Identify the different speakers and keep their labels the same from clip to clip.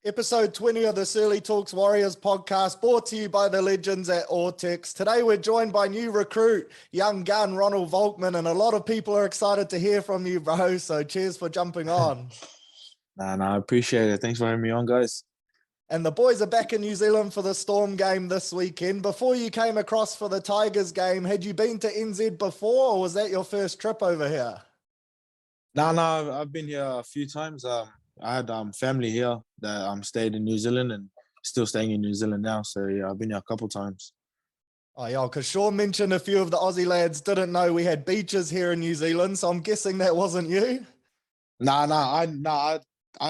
Speaker 1: Episode 20 of the Searley Talks Warriors podcast, brought to you by the legends at Ortex. Today we're joined by new recruit, young gun Ronald Volkman, and a lot of people are excited to hear from you, bro. So cheers for jumping on.
Speaker 2: I appreciate it. Thanks for having me on, guys.
Speaker 1: And the boys are back in New Zealand for the Storm game this weekend. Before you came across for the Tigers game, had you been to NZ before, or was that your first trip over here?
Speaker 2: No, I've been here a few times. I had family here that stayed in New Zealand and still staying in New Zealand now. So yeah, I've been here a couple times.
Speaker 1: Oh yeah, because Shaun mentioned a few of the Aussie lads didn't know we had beaches here in New Zealand, so I'm guessing that wasn't you.
Speaker 2: I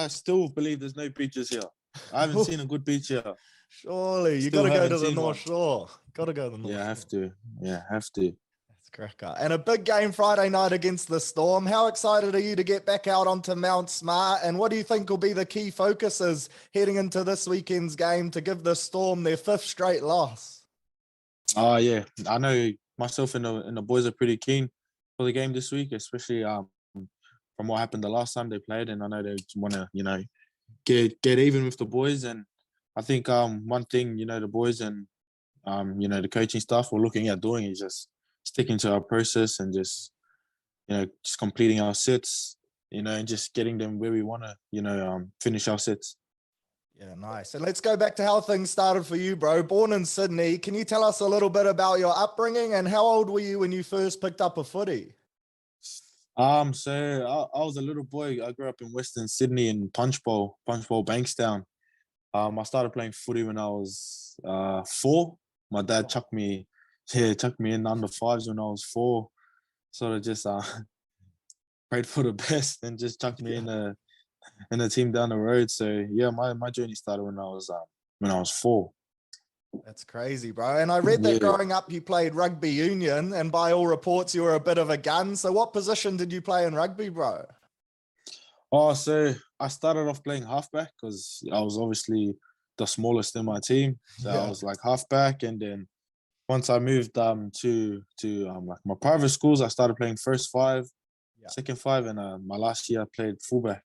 Speaker 2: still believe there's no beaches here. I haven't seen a good beach here.
Speaker 1: Surely you got to go to the North Shore. Got to go to the North.
Speaker 2: Yeah, I have to. Yeah, have to.
Speaker 1: Cracker. And a big game Friday night against the Storm. How excited are you to get back out onto Mount Smart? And what do you think will be the key focuses heading into this weekend's game to give the Storm their fifth straight loss?
Speaker 2: Oh yeah, I know myself and the boys are pretty keen for the game this week, especially from what happened the last time they played. And I know they want to get even with the boys. And I think one thing the boys and the coaching staff were looking at doing is just sticking to our process and just completing our sets, and just getting them where we want to, finish our sets.
Speaker 1: Yeah, nice. And let's go back to how things started for you, bro. Born in Sydney, can you tell us a little bit about your upbringing and how old were you when you first picked up a footy?
Speaker 2: So I was a little boy. I grew up in Western Sydney in Punchbowl, Bankstown. I started playing footy when I was 4. My dad chucked me in under fives when I was 4. Sort of just prayed for the best and just chucked me in the team down the road. So yeah, my journey started when I was 4.
Speaker 1: That's crazy, bro. And I read that growing up you played rugby union, and by all reports you were a bit of a gun. So what position did you play in rugby, bro?
Speaker 2: Oh, so I started off playing halfback because I was obviously the smallest in my team. So I was like halfback, and then once I moved to like my private schools, I started playing first 5, second 5, and my last year I played fullback.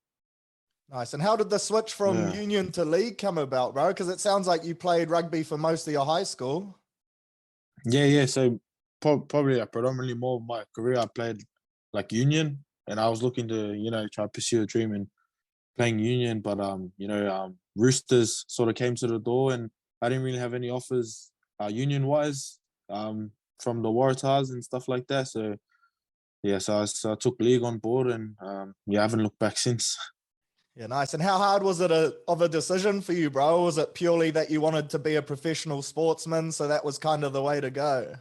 Speaker 1: Nice. And how did the switch from union to league come about, bro? Because it sounds like you played rugby for most of your high school.
Speaker 2: Yeah. So probably predominantly more of my career I played like union, and I was looking to try to pursue a dream in playing union, but Roosters sort of came to the door, and I didn't really have any offers union wise from the Waratahs and stuff like that. So I took league on board, and I haven't looked back since.
Speaker 1: Yeah, nice. And how hard was it of a decision for you, bro? Was it purely that you wanted to be a professional sportsman, so that was kind of the way to go?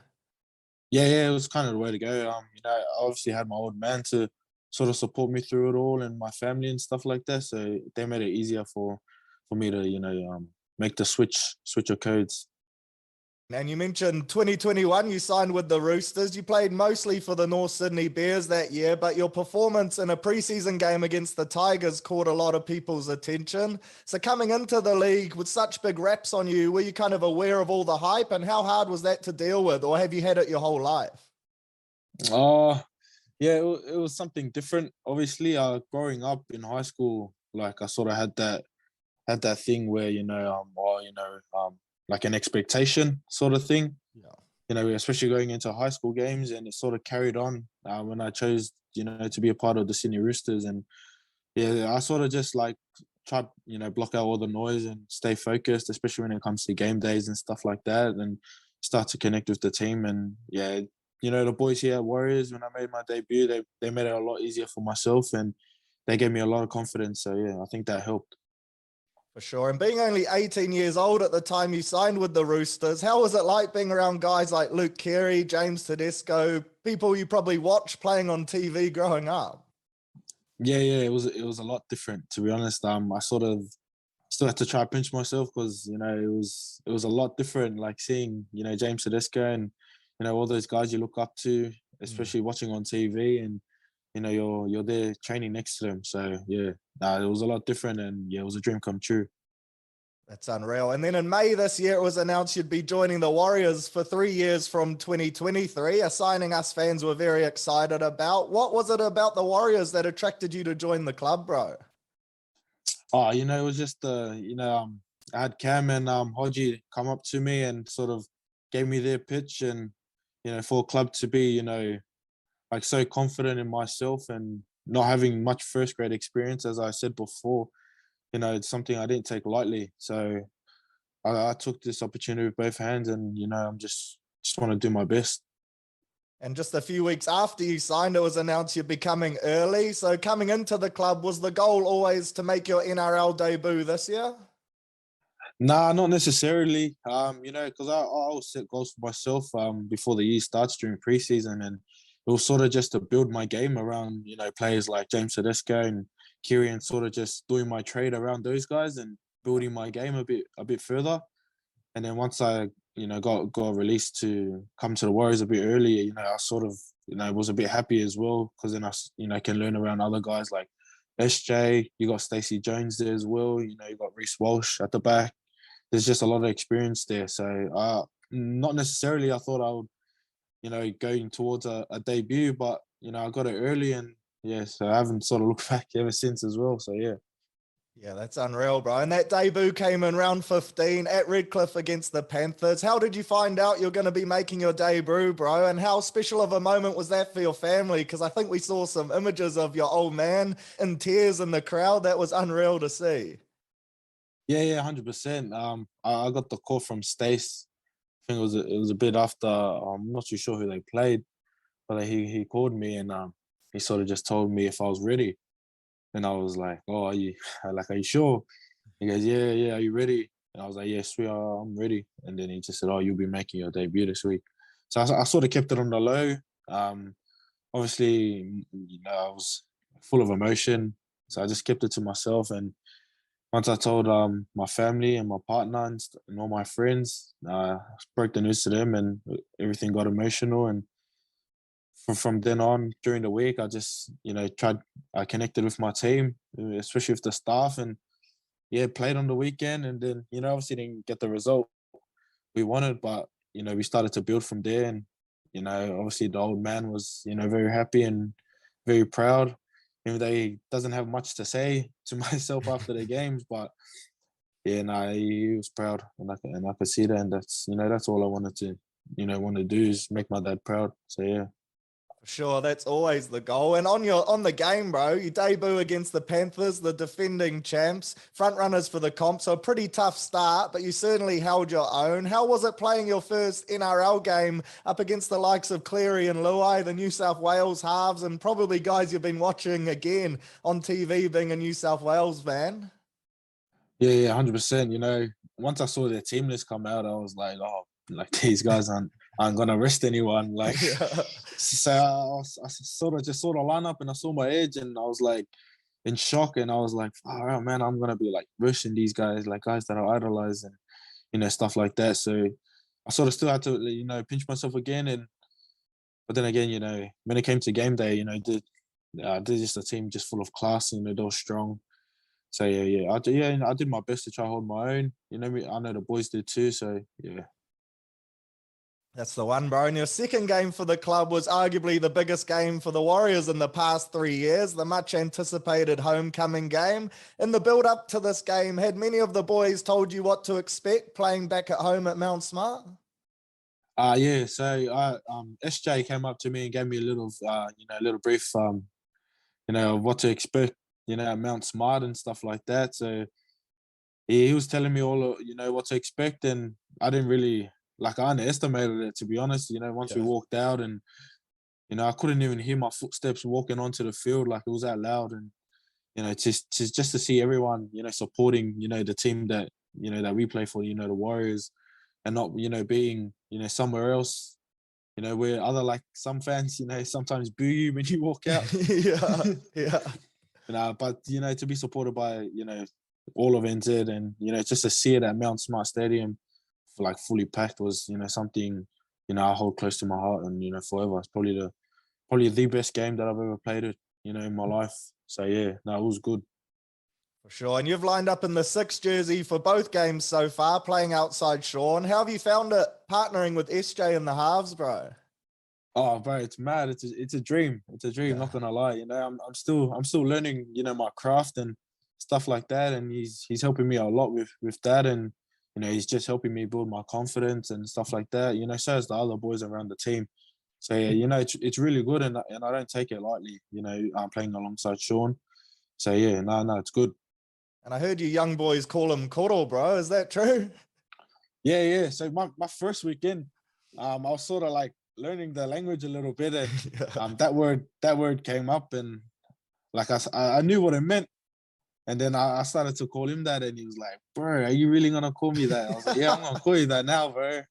Speaker 2: Yeah, it was kind of the way to go. I obviously had my old man to sort of support me through it all, and my family and stuff like that. So they made it easier for me to make the switch of codes.
Speaker 1: And you mentioned 2021, you signed with the Roosters. You played mostly for the North Sydney Bears that year, but your performance in a preseason game against the Tigers caught a lot of people's attention. So coming into the league with such big raps on you, were you kind of aware of all the hype, and how hard was that to deal with, or have you had it your whole life?
Speaker 2: Yeah, it was something different. Obviously, growing up in high school, like I sort of had that thing where like an expectation sort of thing. Yeah. Especially going into high school games, and it sort of carried on when I chose to be a part of the Sydney Roosters. And yeah, I sort of just like tried block out all the noise and stay focused, especially when it comes to game days and stuff like that, and start to connect with the team. And yeah, the boys here at Warriors, when I made my debut, they made it a lot easier for myself, and they gave me a lot of confidence. So yeah, I think that helped.
Speaker 1: For sure. And being only 18 years old at the time you signed with the Roosters, how was it like being around guys like Luke Keary, James Tedesco, people you probably watched playing on TV growing up?
Speaker 2: Yeah, it was a lot different, to be honest. I sort of still had to try to pinch myself because it was a lot different, like seeing James Tedesco and all those guys you look up to, especially watching on TV, and you're there training next to them. So yeah, it was a lot different, and yeah, it was a dream come true.
Speaker 1: That's unreal. And then in May this year, it was announced you'd be joining the Warriors for 3 years from 2023, a signing us fans were very excited about. What was it about the Warriors that attracted you to join the club, bro?
Speaker 2: Oh, it was just I had Cam and Hodgie come up to me and sort of gave me their pitch, and for a club to be like so confident in myself and not having much first grade experience, as I said before, it's something I didn't take lightly. So I took this opportunity with both hands, and I'm just want to do my best.
Speaker 1: And just a few weeks after you signed, it was announced you're becoming early. So coming into the club, was the goal always to make your NRL debut this year?
Speaker 2: Nah, not necessarily. Because I always set goals for myself before the year starts during preseason, and it was sort of just to build my game around players like James Tedesco and Kiri, and sort of just doing my trade around those guys and building my game a bit further. And then once I got released to come to the Warriors a bit earlier, I sort of was a bit happy as well, because then I can learn around other guys like SJ. You got Stacey Jones there as well. You got Reece Walsh at the back. There's just a lot of experience there. So not necessarily I thought I would, going towards a debut, but I got it early, and yeah, so I haven't sort of looked back ever since as well. So yeah.
Speaker 1: Yeah, that's unreal, bro. And that debut came in round 15 at Redcliffe against the Panthers. How did you find out you're going to be making your debut, bro? And how special of a moment was that for your family? Because I think we saw some images of your old man in tears in the crowd. That was unreal to see.
Speaker 2: Yeah, 100%. I got the call from Stacey. I think it was a bit after. I'm not too sure who they played, but he called me, and he sort of just told me if I was ready. And I was like, "Oh, are you are you sure?" He goes, "Yeah, are you ready?" And I was like, "Yes, I'm ready." And then he just said, "Oh, you'll be making your debut this week." So I sort of kept it on the low. Obviously, I was full of emotion, so I just kept it to myself. And once I told my family and my partner and all my friends, broke the news to them, and everything got emotional. And from then on, during the week, I just I connected with my team, especially with the staff, and yeah, played on the weekend. And then obviously didn't get the result we wanted, but we started to build from there. And obviously the old man was very happy and very proud, even though he doesn't have much to say to myself after the games. But yeah, no, he was proud, and I could see that, and that's all I wanted to want to do, is make my dad proud. So yeah.
Speaker 1: Sure, that's always the goal. And on the game, bro, you debut against the Panthers, the defending champs, front runners for the comp. So a pretty tough start, but you certainly held your own. How was it playing your first NRL game up against the likes of Cleary and Luai, the New South Wales halves, and probably guys you've been watching again on TV, being a New South Wales fan?
Speaker 2: Yeah, 100%. Once I saw their team list come out, I was like, oh, like these guys aren't gonna rest anyone. Like,
Speaker 1: Yeah.
Speaker 2: so I sort of just saw the lineup, and I saw my age, and I was like in shock, and I was like, oh man, I'm gonna be like rushing these guys, like guys that I idolize, and stuff like that. So I sort of still had to pinch myself again, but then again, when it came to game day, they're just a team just full of class. They were strong. So I did my best to try to hold my own. I know the boys did too. So yeah.
Speaker 1: That's the one, bro. And your second game for the club was arguably the biggest game for the Warriors in the past 3 years, the much anticipated homecoming game. In the build up to this game, had many of the boys told you what to expect playing back at home at Mount Smart?
Speaker 2: Yeah. So SJ came up to me and gave me a little a little brief of what to expect, at Mount Smart and stuff like that. So he was telling me all what to expect, and I didn't really, like, I underestimated it, to be honest. Once we walked out, and I couldn't even hear my footsteps walking onto the field, like it was that loud. And just to see everyone supporting the team that that we play for, the Warriors, and not being somewhere else, where other, like, some fans sometimes boo you when you walk out.
Speaker 1: Yeah, yeah.
Speaker 2: But to be supported by all of NZ, and just to see it at Mount Smart Stadium, like fully packed, was something I hold close to my heart, and forever. It's probably the best game that I've ever played it in my life. So yeah, no, it was good.
Speaker 1: For sure. And you've lined up in the 6 jersey for both games so far, playing outside Shaun. How have you found it partnering with SJ in the halves, bro?
Speaker 2: Oh, bro, it's mad. It's a dream. It's a dream.
Speaker 1: Yeah.
Speaker 2: Not gonna lie. I'm still learning. My craft, and stuff like that. And he's helping me a lot with that. And, he's just helping me build my confidence and stuff like that. So as the other boys around the team. So, yeah, it's really good. And I don't take it lightly, I'm playing alongside Shaun. So, yeah, no, it's good.
Speaker 1: And I heard you young boys call him Koro, bro. Is that true?
Speaker 2: Yeah. So my first weekend, I was sort of like learning the language a little bit, and that word came up, and like I knew what it meant, and then I started to call him that, and he was like, "Bro, are you really gonna call me that?" I was like, "Yeah, I'm gonna call you that now, bro.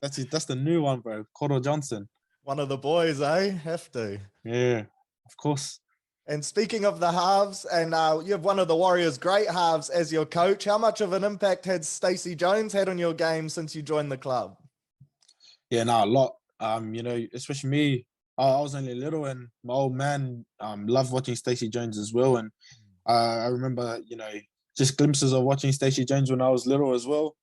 Speaker 2: That's the new one, bro. Koro Johnson."
Speaker 1: One of the boys, eh? Have to.
Speaker 2: Yeah, of course.
Speaker 1: And speaking of the halves, and you have one of the Warriors' great halves as your coach. How much of an impact has Stacey Jones had on your game since you joined the club?
Speaker 2: Yeah, no, a lot. Especially me. I was only little, and my old man loved watching Stacey Jones as well. And I remember, just glimpses of watching Stacey Jones when I was little as well.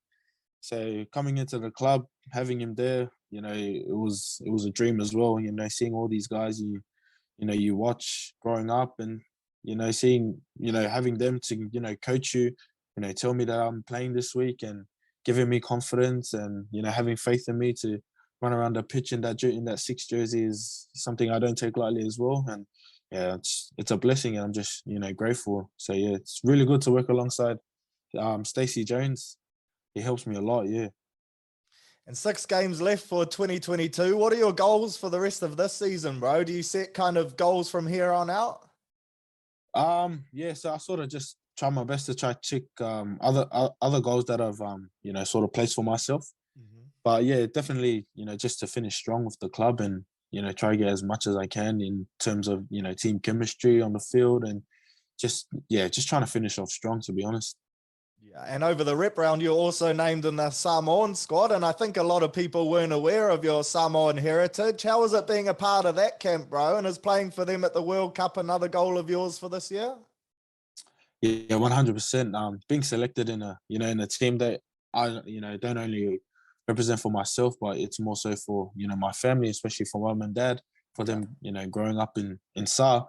Speaker 2: So coming into the club, having him there, it was a dream as well. Seeing all these guys you watch growing up, and seeing having them to coach you, tell me that I'm playing this week and giving me confidence, and having faith in me to run around the pitch in that 6 jersey is something I don't take lightly as well. And yeah, it's a blessing, and I'm just grateful. So yeah, it's really good to work alongside Stacey Jones. He helps me a lot. Yeah.
Speaker 1: And 6 games left for 2022. What are your goals for the rest of this season, bro? Do you set kind of goals from here on out?
Speaker 2: Yeah, so I sort of just try my best to try tick other goals that I've sort of placed for myself.
Speaker 1: Mm-hmm.
Speaker 2: But yeah, definitely, just to finish strong with the club, and try to get as much as I can in terms of team chemistry on the field, and just trying to finish off strong, to be honest.
Speaker 1: Yeah, and over the rep round, you're also named in the Samoan squad, and I think a lot of people weren't aware of your Samoan heritage. How was it being a part of that camp, bro? And is playing for them at the World Cup another goal of yours for this year?
Speaker 2: Yeah, 100%. Being selected in a team that I don't only represent for myself, but it's more so for my family, especially for mum and dad, for them growing up in SAR.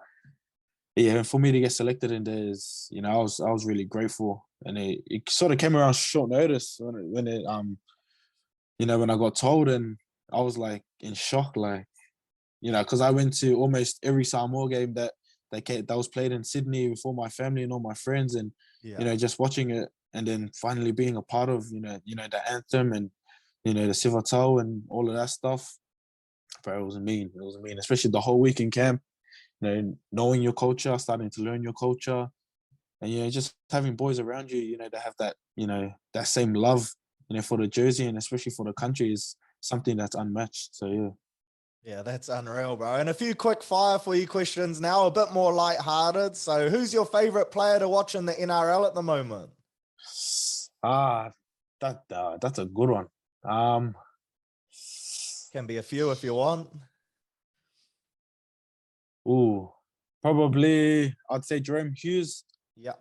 Speaker 2: Yeah, for me to get selected in there is, I was really grateful, and it sort of came around short notice when I got told, and I was like in shock, like because I went to almost every Samoa game that was played in Sydney with all my family and all my friends, and just watching it, and then finally being a part of the anthem and the Sivatau and all of that stuff. But it was mean, especially the whole week in camp. Knowing your culture, starting to learn your culture, and just having boys around you, that have that that same love, for the jersey, and especially for the country, is something that's unmatched. So yeah.
Speaker 1: Yeah, that's unreal, bro. And a few quick fire for you questions now, a bit more lighthearted. So who's your favorite player to watch in the NRL at the moment?
Speaker 2: That's a good one.
Speaker 1: Can be a few if you want.
Speaker 2: Probably I'd say Jerome Hughes.
Speaker 1: Yeah.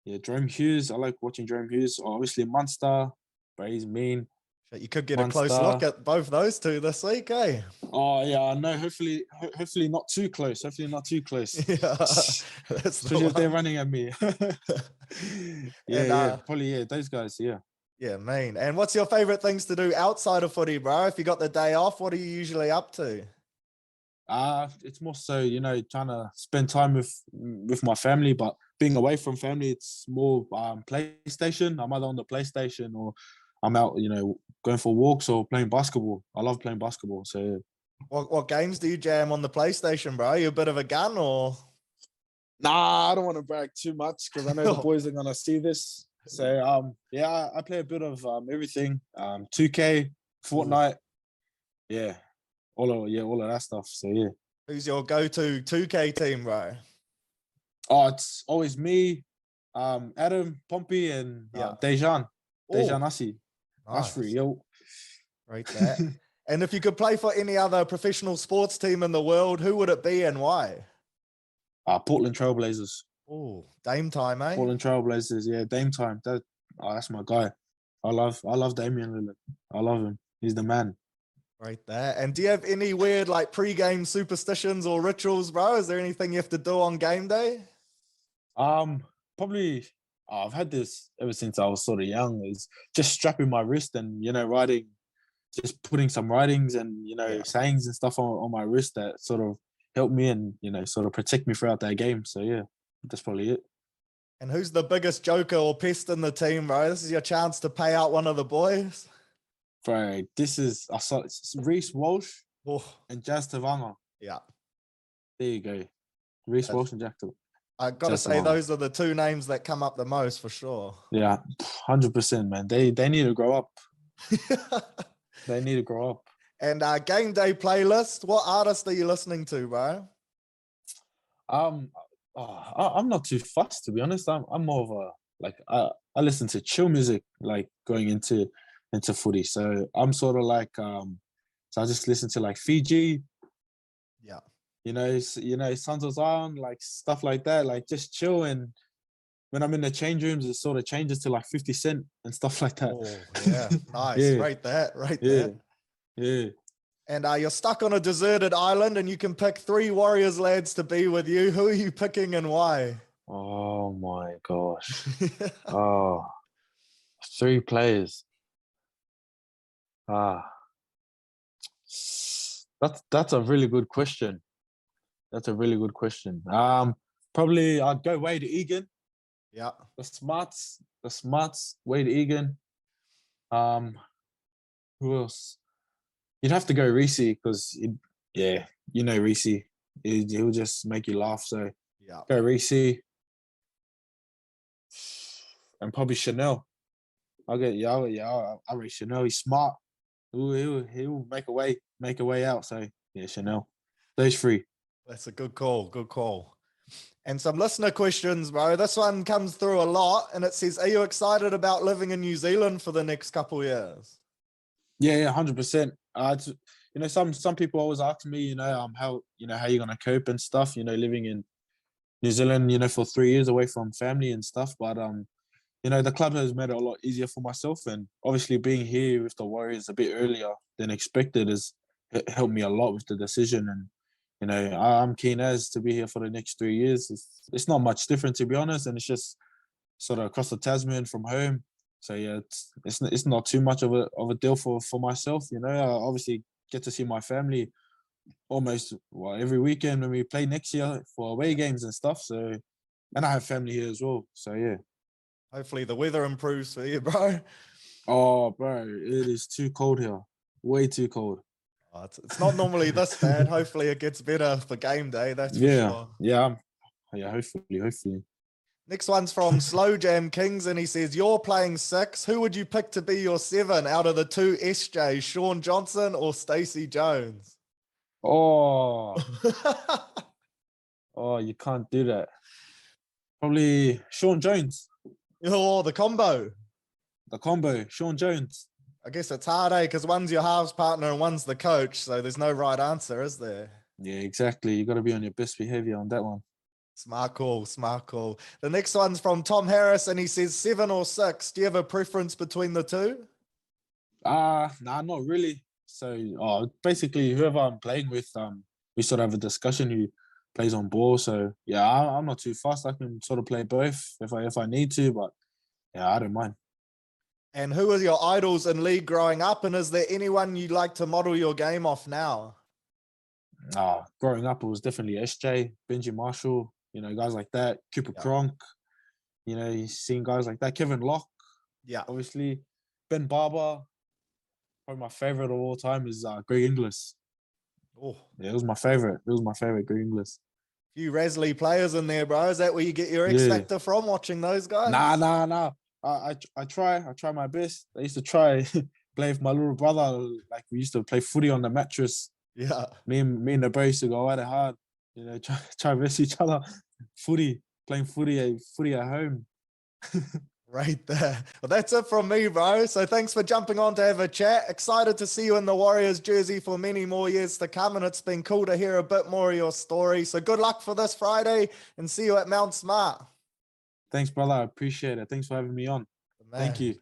Speaker 2: Yeah, Jerome Hughes. I like watching Jerome Hughes. Obviously Munster, but he's mean.
Speaker 1: You could get
Speaker 2: Munster.
Speaker 1: a close look at both those two this week, eh?
Speaker 2: Oh yeah, I know. Hopefully not too close. Hopefully not too close.
Speaker 1: Yeah, that's
Speaker 2: especially if they're running at me.
Speaker 1: Yeah.
Speaker 2: Probably those guys. Yeah.
Speaker 1: Yeah, mean. And what's your favorite things to do outside of footy, bro? If you got the day off, what are you usually up to?
Speaker 2: It's more so, trying to spend time with my family, but being away from family, it's more PlayStation. I'm either on the PlayStation, or I'm out, going for walks or playing basketball. I love playing basketball. So yeah.
Speaker 1: What games do you jam on the PlayStation, bro? You a bit of a gun, or?
Speaker 2: Nah, I don't want to brag too much because I know the boys are gonna see this. So I play a bit of everything. 2K, Fortnite, yeah, all of that stuff. So yeah.
Speaker 1: Who's your go-to 2K team, bro?
Speaker 2: Oh, it's always me, Adam, Pompey, and Dejan Assi.
Speaker 1: Nice.
Speaker 2: Ashfrey, yo.
Speaker 1: Right there. And if you could play for any other professional sports team in the world, who would it be and why?
Speaker 2: Portland Trailblazers.
Speaker 1: Oh, Dame time, eh?
Speaker 2: Portland Trailblazers, yeah, Dame time. That's my guy. I love Damian Lillard. I love him. He's the man.
Speaker 1: Right there. And do you have any weird like pre-game superstitions or rituals, bro? Is there anything you have to do on game day?
Speaker 2: probably I've had this ever since I was sort of young. Is just strapping my wrist and writing, just putting some writings and sayings and stuff on my wrist that sort of help me and sort of protect me throughout that game. So yeah, that's probably it.
Speaker 1: And who's the biggest joker or pest in the team, bro? This is your chance to pay out one of the boys.
Speaker 2: Bro, I saw it's Reece Walsh and Jazz Tavanga.
Speaker 1: Yeah.
Speaker 2: There you go. Reece Walsh and Jack Tavanga.
Speaker 1: I got to say, those are the two names that come up the most for sure.
Speaker 2: Yeah, 100%, man. They need to grow up. They need to grow up.
Speaker 1: And game day playlist, what artist are you listening to, bro?
Speaker 2: I'm not too fussed, to be honest. I'm more of a I listen to chill music like going into footy. So I'm sort of like so I just listen to like Fiji.
Speaker 1: Yeah.
Speaker 2: Sons of Zion, like stuff like that, like just chill. And when I'm in the change rooms, it sort of changes to like 50 Cent and stuff like that.
Speaker 1: Oh, yeah. Nice. Yeah. Right there.
Speaker 2: Yeah.
Speaker 1: And you're stuck on a deserted island and you can pick 3 Warriors lads to be with you. Who are you picking and why?
Speaker 2: Oh my gosh. 3 players. That's a really good question. Probably I'd go Wade Egan.
Speaker 1: Yeah.
Speaker 2: The smarts, Wade Egan. Who else? You'd have to go Reece because Reece. He'll just make you laugh. So
Speaker 1: yeah,
Speaker 2: go Reece. And probably Chanel. I'll rate Chanel. He's smart. He'll make a way out. So yeah, Chanel. Those 3.
Speaker 1: That's a good call. And some listener questions, bro. This one comes through a lot, and it says, "Are you excited about living in New Zealand for the next couple of years?"
Speaker 2: Yeah, 100%. Some people always ask me, how you're gonna cope and stuff. Living in New Zealand, for 3 years away from family and stuff. But the club has made it a lot easier for myself, and obviously being here with the Warriors a bit earlier than expected has helped me a lot with the decision. And I'm keen as to be here for the next 3 years. It's not much different, to be honest, and it's just sort of across the Tasman from home. So yeah, it's not too much of a deal for myself. I obviously get to see my family almost every weekend when we play next year for away games and stuff. So, and I have family here as well. So yeah.
Speaker 1: Hopefully the weather improves for you, bro.
Speaker 2: Oh, bro, it is too cold here. Way too cold.
Speaker 1: Oh, it's not normally this bad. Hopefully it gets better for game day. That's for sure.
Speaker 2: Yeah. Hopefully.
Speaker 1: Next one's from Slow Jam Kings, and he says, "You're playing 6. Who would you pick to be your 7 out of the 2 SJs, Shaun Johnson or Stacey Jones?"
Speaker 2: Oh, you can't do that. Probably Shaun Jones.
Speaker 1: Oh, the combo.
Speaker 2: Shaun Jones.
Speaker 1: I guess it's hard, Because one's your halves partner and one's the coach, so there's no right answer, is there?
Speaker 2: Yeah, exactly. You got to be on your best behavior on that one.
Speaker 1: Smart call. The next one's from Tom Harris, and he says 7 or 6. Do you have a preference between the 2?
Speaker 2: Nah, not really. So, basically, whoever I'm playing with, we sort of have a discussion who plays on ball. So, yeah, I'm not too fast. I can sort of play both if I need to, but yeah, I don't mind.
Speaker 1: And who are your idols in league growing up? And is there anyone you'd like to model your game off now?
Speaker 2: Growing up, it was definitely SJ, Benji Marshall, guys like that. Cooper Cronk, you've seen guys like that. Kevin Locke, obviously. Ben Barber. Probably my favorite of all time is Greg Inglis.
Speaker 1: Oh,
Speaker 2: yeah, it was my favorite. Greg Inglis.
Speaker 1: Few Rasley players in there, bro. Is that where you get your X Factor from? Watching those guys?
Speaker 2: Nah. I try my best. I used to try play with my little brother. Like we used to play footy on the mattress.
Speaker 1: Yeah.
Speaker 2: Me and the bro used to go at it hard. Try versus each other. Playing footy at home.
Speaker 1: Right there. Well, that's it from me, bro. So thanks for jumping on to have a chat. Excited to see you in the Warriors jersey for many more years to come. And it's been cool to hear a bit more of your story. So good luck for this Friday and see you at Mount Smart.
Speaker 2: Thanks, brother. I appreciate it. Thanks for having me on.
Speaker 1: Man.
Speaker 2: Thank you.